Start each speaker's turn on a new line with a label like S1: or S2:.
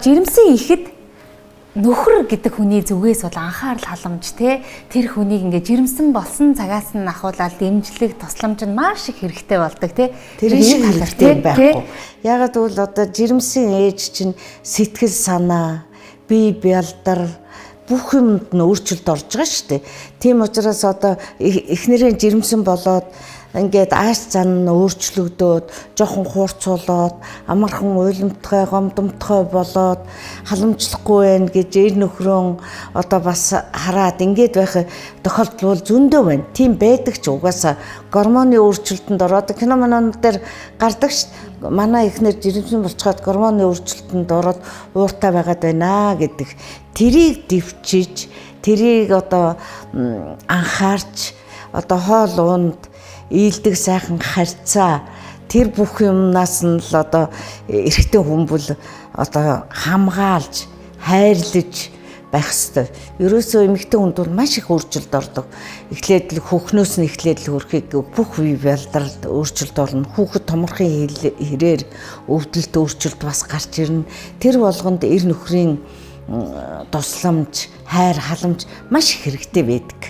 S1: жирэмсэн ихэд нөхөр гэдэг хүний зүгээс бол анхаарал халамж тэр хүнийг ингээ жирэмсэн болсон цагаас нь ахуулаад дэмжлэг тусламж нь маш их хэрэгтэй болдог
S2: тэр шиг хэрэгтэй байхгүй. Ягаад гэвэл одоо жирэмсэн ээж чинь сэтгэл санаа, бие бялдар бүх юмд нь өөрчлөлт орж байгаа шүү дээ. Тийм учраас одоо эхнэрээ жирэмсэн болоод ингээд ааш зан нь өөрчлөгдөөд, жоохон хуурцуулаад, амархан уйлмтгай, гомдомтгой болоод халамжлахгүй байна гэж ээр нөхрөө одоо бас хараад ингээд байх тохиолдол бол зөндөө байна. Тийм байдаг ч угаасаа гормоны өөрчлөлтөнд ороод кино манууд дээр гардаг ш. Манай эхнэр жирэмсэн болцоход гормоны өөрчлөлтөнд ороод ууртай байгаад байна гэдэг. Тэрийг дэвчиж, тэрийг одоо анхаарч, одоо хоол унд ийдэг сайхан харьцаа тэр бүх юмнаас нь л одоо эрэгтэй хүн бол одоо хамгаалж, хайрлаж байх ёстой. Ерөөсөө эмэгтэй хүнд бол маш их өөрчлөлт ордог. Эхлээд л хөхнөөс нь эхлээд л хөрхийг бүх бие бялдаралд өөрчлөлт орно. Хүүхэд томорхын хэрээр өвдөлт өөрчлөлт бас гарч ирнэ. Тэр болгонд эр нөхрийн тусламж, хайр халамж маш их хэрэгтэй байдаг.